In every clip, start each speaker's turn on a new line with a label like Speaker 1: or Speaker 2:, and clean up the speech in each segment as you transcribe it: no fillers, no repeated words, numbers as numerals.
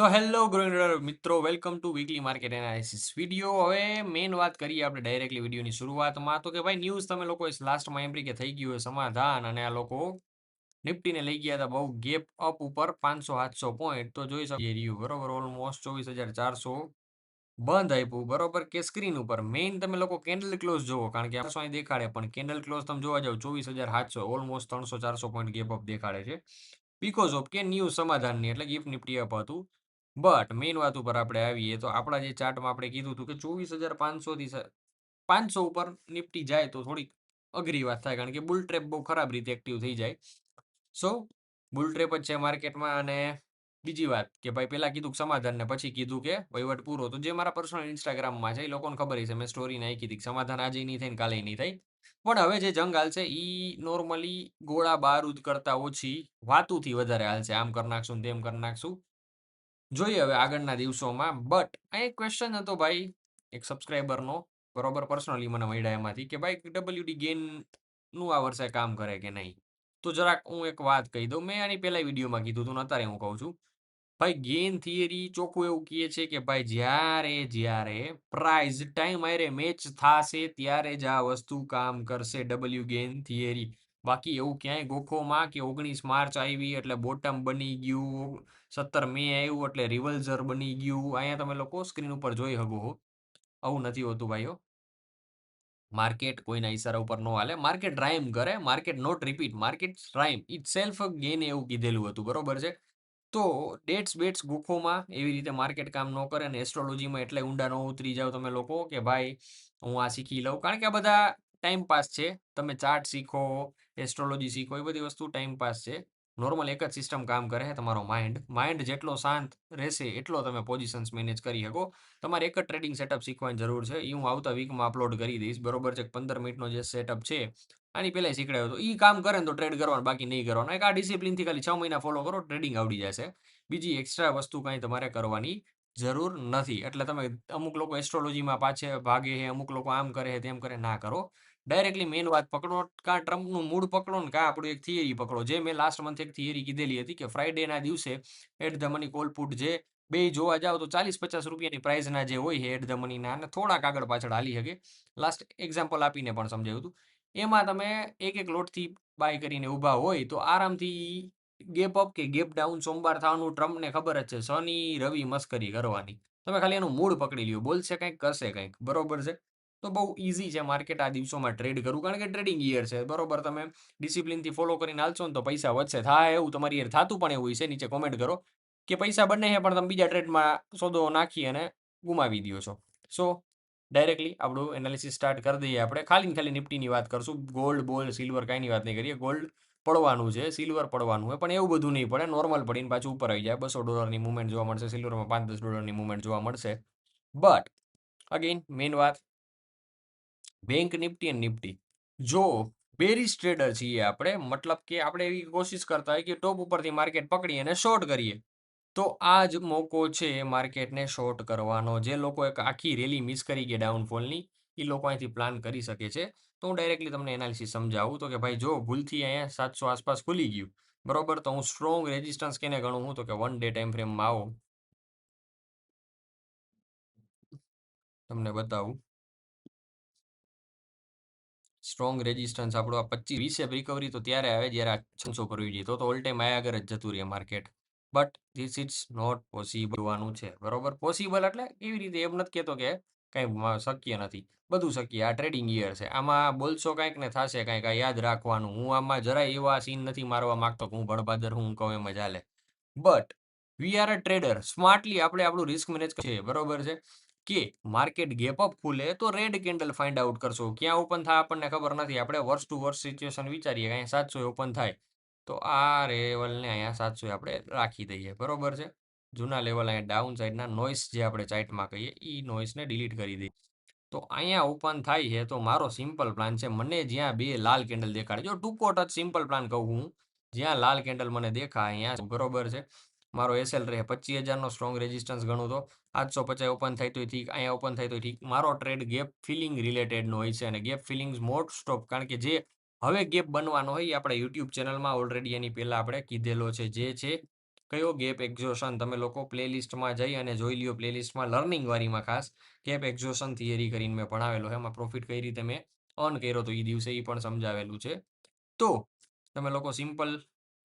Speaker 1: તો હેલો ગ્રોઈનર મિત્રો, welcome to weekly market analysis video. હવે મેઇન વાત કરીએ આપણે ડાયરેક્ટલી વિડીયોની શરૂઆતમાં, તો કે ભાઈ ન્યૂઝ તમે લોકોએ લાસ્ટમાં એમ કે થઈ ગયું હોય સમાધાન, અને આ લોકો નિફ્ટીને લઈ ગયા હતા બહુ ગેપ અપ ઉપર 500-700 પોઈન્ટ. તો જોઈ શકીએ રહ્યું બરોબર, ઓલમોસ્ટ 24,400 બંધ આપ્યું બરોબર. કે સ્ક્રીન ઉપર મેઇન તમે લોકો કેન્ડલ ક્લોઝ જોવો, કારણ કે આપણે અહીં દેખાડે પણ કેન્ડલ ક્લોઝ તમે જોવા જાવ 24,700, ઓલમોસ્ટ 300-400 પોઈન્ટ ગેપ અપ દેખાડે છે, બીકોઝ ઓફ કે ન્યૂઝ સમાધાનની, એટલે ગિફ્ટ નિફ્ટી અપ હતું. બટ મેઇન વાત ઉપર આપણે આવીએ તો આપણા જે ચાર્ટમાં આપણે કીધું હતું કે 24,500 થી 500 ઉપર નિફ્ટી જાય તો થોડીક અઘરી વાત થાય, કારણ કે બુલ ટ્રેપ બહુ ખરાબ રીતે એક્ટિવ થઈ જાય. સો બુલ ટ્રેપ જ છે માર્કેટમાં. અને બીજી વાત કે ભાઈ પહેલા કીધું સમાધાન ને પછી કીધું કે વહીવટ પૂરો. તો જે મારા પર્સનલ ઇન્સ્ટાગ્રામમાં છે એ લોકોને ખબર છે, મેં સ્ટોરી નાખી હતી સમાધાન આજે નહીં થાય ને કાલે નહીં થાય. પણ હવે જે જંગ હાલશે એ નોર્મલી ગોળા બારૂદ કરતા ઓછી વાતુથી વધારે હાલશે. આમ કરી નાખશું ને તેમ કરી નાખશું, જોઈએ હવે આગળના દિવસોમાં. બટ આ એક ક્વેશ્ચન હતો ભાઈ એક સબસ્ક્રાઈબરનો, બરોબર, પર્સનલી મને મળ્યા એમાંથી, કે ભાઈ ડબલ્યુડી ગેન નું આ વર્ષે કામ કરે કે નહીં. તો જરાક હું એક વાત કહી દઉં, મેં આની પહેલા વિડીયોમાં કીધું હતું ને અત્યારે હું કહું છું. ભાઈ ગેન થિયરી ચોખ્ખું એવું કહે છે કે ભાઈ જ્યારે પ્રાઇઝ ટાઈમ આરે મેચ થશે ત્યારે જ આ વસ્તુ કામ કરશે, ડબલ્યુ ગેન થિયરી. બાકી એવું ક્યાંય ગોખોમાં કે 19 માર્ચ આવી એટલે બોટમ બની ગયું, 17 મે આવ્યું એટલે રિવલ્ઝર બની ગયું, અહીંયા તમે લોકો સ્ક્રીન ઉપર જોઈ શકો. આવું નથી હોતું ભાઈઓ. માર્કેટ કોઈના ઈશારા ઉપર ન હાલે, માર્કેટ રાઇમ કરે, market not repeat, market rhyme itself gain એવું કીધેલું હતું, બરોબર છે. તો ડેટ્સ બેટ્સ ગુફોમાં એવી રીતે માર્કેટ કામ ન કરે, અને એસ્ટ્રોલોજીમાં એટલે ઊંડા ન ઉતરી જાવ તમે લોકો કે ભાઈ હું આ શીખી લઉં, કારણ કે આ બધા ટાઈમ પાસ છે. તમે ચાર્ટ શીખો, એસ્ટ્રોલોજી શીખો, એ બધી વસ્તુ ટાઈમ પાસ છે. નોર્મલ એક જ સિસ્ટમ કામ કરે છે, તમારો માઇન્ડ જેટલો શાંત રહેશે એટલો તમે પોઝિશન્સ મેનેજ કરી શકો. તમારે એક જ ટ્રેડિંગ સેટઅપ શીખવાની જરૂર છે, એ હું આવતા વીકમાં અપલોડ કરી દઈશ, બરોબર છે. 15 મિનિટનો જે સેટઅપ છે આની પહેલાં શીખડાયો હતો, એ કામ કરે ને તો ટ્રેડ કરવાનું, બાકી નહીં કરવાનું. એક આ ડિસિપ્લિનથી ખાલી 6 મહિના ફોલો કરો, ટ્રેડિંગ આવડી જશે. બીજી એક્સ્ટ્રા વસ્તુ કાંઈ તમારે કરવાની જરૂર નથી. એટલે તમે અમુક લોકો એસ્ટ્રોલોજીમાં પાછે ભાગે છે, અમુક લોકો આમ કરે છે તેમ કરે, ના કરો. ડાયરેક્ટલી મેઇન વાત પકડો, કાં ટ્રમ્પનું મૂડ પકડો ને કાં આપણું એક થિયરી પકડો. જે મેં લાસ્ટ મંથ એક થિયરી કીધેલી હતી કે ફ્રાઈડેના દિવસે at the money call put જે બે જોવા જાવ તો 40-50 રૂપિયાની પ્રાઇસના જે હોય છે એટ ધ મનીના, અને થોડાક આગળ પાછળ હાલી શકે. લાસ્ટ એક્ઝામ્પલ આપીને પણ સમજાવ્યું હતું. એમાં તમે એક લોટથી બાય કરીને ઊભા હોય તો આરામથી ગેપ અપ કે ગેપ ડાઉન સોમવાર થવાનું ટ્રમ્પને ખબર જ છે. શનિ રવિ મસ્કરી કરવાની, તમે ખાલી એનું મૂડ પકડી લ્યો, બોલશે કંઈક કરશે કંઈક, બરોબર છે. તો બહુ ઇઝી છે માર્કેટ આ દિવસોમાં ટ્રેડ કરવું, કારણ કે ટ્રેડિંગ યર છે, બરોબર. તમે ડિસિપ્લિનથી ફોલો કરીને હાલશો ને તો પૈસા વધશે. થાય એવું તમારી યાર થતું પણ એવું છે, નીચે કોમેન્ટ કરો કે પૈસા બને છે પણ તમે બીજા ટ્રેડમાં સોદો નાખી અને ગુમાવી દો છો. સો ડાયરેક્ટલી આપણું એનાલિસિસ સ્ટાર્ટ કરી દઈએ. આપણે ખાલી નિફ્ટીની વાત કરશું, ગોલ્ડ બોલ સિલ્વર કાંઈની વાત નહીં કરીએ. ગોલ્ડ પડવાનું છે, સિલ્વર પડવાનું હોય, પણ એવું બધું નહીં પડે, નોર્મલ પડીને પાછું ઉપર આવી જાય. $200 મુવમેન્ટ જોવા મળશે, સિલ્વરમાં $5-10 મુવમેન્ટ જોવા મળશે. બટ અગેન મેઇન વાત, બેંક નિફ્ટી અને નિફ્ટી, જો બેરિશ ટ્રેડર છીએ આપણે, મતલબ કે આપણે એવી કોશિશ કરતા હોય કે ટોપ ઉપરથી માર્કેટ પકડીએ અને શોર્ટ કરીએ, તો આ જ મોકો છે માર્કેટને શોર્ટ કરવાનો. જે લોકો એક આખી રેલી મિસ કરી ગયા ડાઉનફોલની, એ લોકો અહીંથી પ્લાન કરી શકે છે. તો હું ડાયરેક્ટલી તમને એનાલિસિસ સમજાવું તો કે ભાઈ જો ભૂલથી અહીંયા 700 આસપાસ ખુલી ગયું, બરોબર, તો હું સ્ટ્રોંગ રેઝિસ્ટન્સ કેને ગણું હું, તો કે 1 ડે ટાઈમ ફ્રેમમાં આવો, તમને બતાવું. સ્ટ્રોંગ રેઝિસ્ટન્સ આપણો આ 25-20 રિકવરી તો ત્યારે આવે જ્યારે આ 600 પર આવી જાય, તો ઓલ ટાઈમ આયા આગળ જ જતું રહે market. But this it's not possible હોવાનું છે, બરોબર. પોસિબલ એટલે એવી રીતે એમ નથી કહેતો કે કંઈ શક્ય નથી, બધું શક્ય. આ ટ્રેડિંગ યર છે, આમાં બોલશો કંઈક ને થશે કંઈક, આ યાદ રાખવાનું. હું આમાં જરાય એવા સીન નથી મારવા માંગતો કે હું ભણભાદર હું કહું એમ જ હાલે. But we are a trader, smartly આપણે આપણું રિસ્ક મેનેજ કરીએ, બરોબર છે. કે માર્કેટ ગેપ અપ ખુલે તો રેડ કેન્ડલ ફાઇન્ડ આઉટ કરશો, ક્યાં ઓપન થાય આપણને ખબર નથી. આપણે વર્ષ ટુ વર્ષ સિચ્યુએશન વિચારીએ, અહીંયા 700 ઓપન થાય તો આ લેવલને અહીંયા 700 આપણે રાખી દઈએ, બરોબર છે. જૂના લેવલ અહીંયા ડાઉન સાઈડના નોઇસ જે આપણે ચાર્ટમાં કહીએ એ નોઇસને ડિલીટ કરી દઈએ. તો અહીંયા ઓપન થાય છે તો મારો સિમ્પલ પ્લાન છે, મને જ્યાં બે લાલ કેન્ડલ દેખાડે, જો ટૂંકો ટચ સિમ્પલ પ્લાન કહું હું, જ્યાં લાલ કેન્ડલ મને દેખાય અહીંયા, બરોબર છે. મારો એસએલ રહે 25,000નો સ્ટ્રોંગ રેઝિસ્ટન્સ ગણું તો 850 ઓપન થાય તો ઠીક, અહીંયા ઓપન થાય તો ઠીક. મારો ટ્રેડ ગેપ ફિલિંગ રિલેટેડનો હોય છે, અને ગેપ ફિલિંગ્સ મોસ્ટ ઓફ, કારણ કે જે હવે ગેપ બનવાનો હોય એ આપણે યુટ્યુબ ચેનલમાં ઓલરેડી એની પહેલાં આપણે કીધેલો છે, જે છે કયો ગેપ એક્ઝોશન તમે લોકો પ્લેલિસ્ટમાં જઈ અને જોઈ લ્યો. પ્લેલિસ્ટમાં લર્નિંગ વાળીમાં ખાસ ગેપ એક્ઝોશન થિયરી કરીને મેં ભણાવેલો છે. એમાં પ્રોફિટ કઈ રીતે મેં અર્ન કર્યો તો એ દિવસે એ પણ સમજાવેલું છે. તો તમે લોકો સિમ્પલ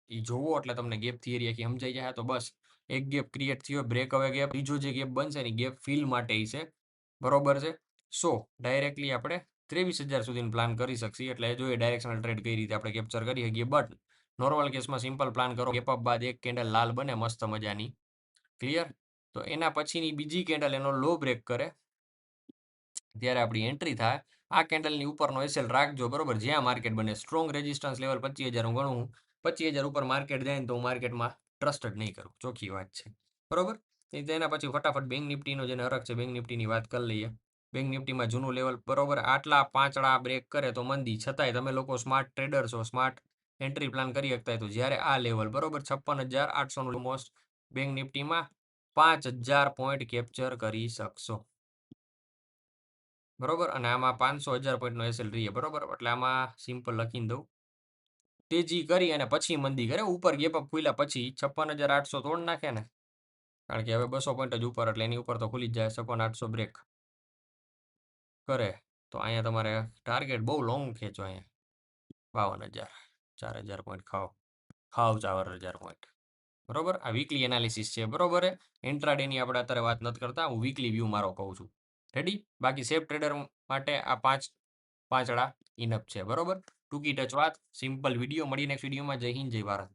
Speaker 1: એ જોવો એટલે તમને ગેપ થિયરી આખી સમજાઈ જાય. તો બસ એક ગેપ ક્રિએટ થયો, બ્રેક હવે ગેપ. બીજો જે ગેપ બનશે ને ગેપ ફિલ માટે છે, બરોબર છે. સો ડાયરેક્ટલી આપણે 23,000 સુધીનો પ્લાન કરી શકીએ. એટલે જોઈએ ડાયરેક્શનલ ટ્રેડ કઈ રીતે આપણે કેપ્ચર કરી શકીએ. બટ નોર્મલ કેસમાં સિમ્પલ પ્લાન કરો. ગેપ અપ બાદ એક કેન્ડલ લાલ બને મસ્ત મજાની, ક્લિયર. તો એના પછીની બીજી કેન્ડલ એનો લો બ્રેક કરે ત્યારે આપણી એન્ટ્રી થાય. આ કેન્ડલની ઉપરનો એસએલ રાખજો, બરોબર. જ્યાં માર્કેટ બને સ્ટ્રોંગ રેઝિસ્ટન્સ લેવલ 25,000 હું ગણું. 25,000 ઉપર માર્કેટ જાય ને તો હું માર્કેટમાં ટ્રસ્ટ જ નહીં કરું, ચોખ્ખી વાત છે, બરોબર. તેના પછી ફટાફટ બેંક નિફ્ટીનો જેને હરખ છે બેંક નિફ્ટીની વાત કરી લઈએ. બેંક નિફ્ટીમાં જૂનું લેવલ, બરોબર. આટલા પાંચડા બ્રેક કરે તો મંદી, છતાંય તમે લોકો સ્માર્ટ ટ્રેડર છો, સ્માર્ટ એન્ટ્રી પ્લાન કરી શકતા. તો જ્યારે આ લેવલ, બરોબર, 56,800 ઓલમોસ્ટ બેંક નિફ્ટીમાં 5,000 પોઈન્ટ કેપ્ચર કરી શકશો, બરોબર. અને આમાં 500,000 પોઈન્ટનો એસએલ રહીએ, બરોબર. એટલે આમાં સિમ્પલ લખીને દઉં, તેજી કરી અને પછી મંદી કરે. ઉપર ગેપ અપ ખુલ્યા પછી 56,800 તોડ નાખે ને, કારણ કે હવે 200 પોઈન્ટ જ ઉપર, એટલે એની ઉપર તો ખુલી જ જાય. 56,800 બ્રેક કરે તો અહીંયા તમારે ટાર્ગેટ બહુ લોંગ ખેંચો. અહીંયા 52,000, 4,000 પોઈન્ટ ખાઓ, 4,000 પોઈન્ટ, બરોબર. આ વીકલી એનાલિસિસ છે, બરોબર. ઇન્ટ્રાડેની આપણે અત્યારે વાત નથી કરતા, હું વીકલી વ્યૂ મારો કહું છું. રેડી? બાકી સેફ ટ્રેડર માટે આ પાંચડા ઇનફ છે, બરોબર. ટૂંકી ટચ વાત, સિમ્પલ વિડીયો. મળી નેક્સ્ટ વિડીયોમાં. જય હિન્દ, જય ભારત.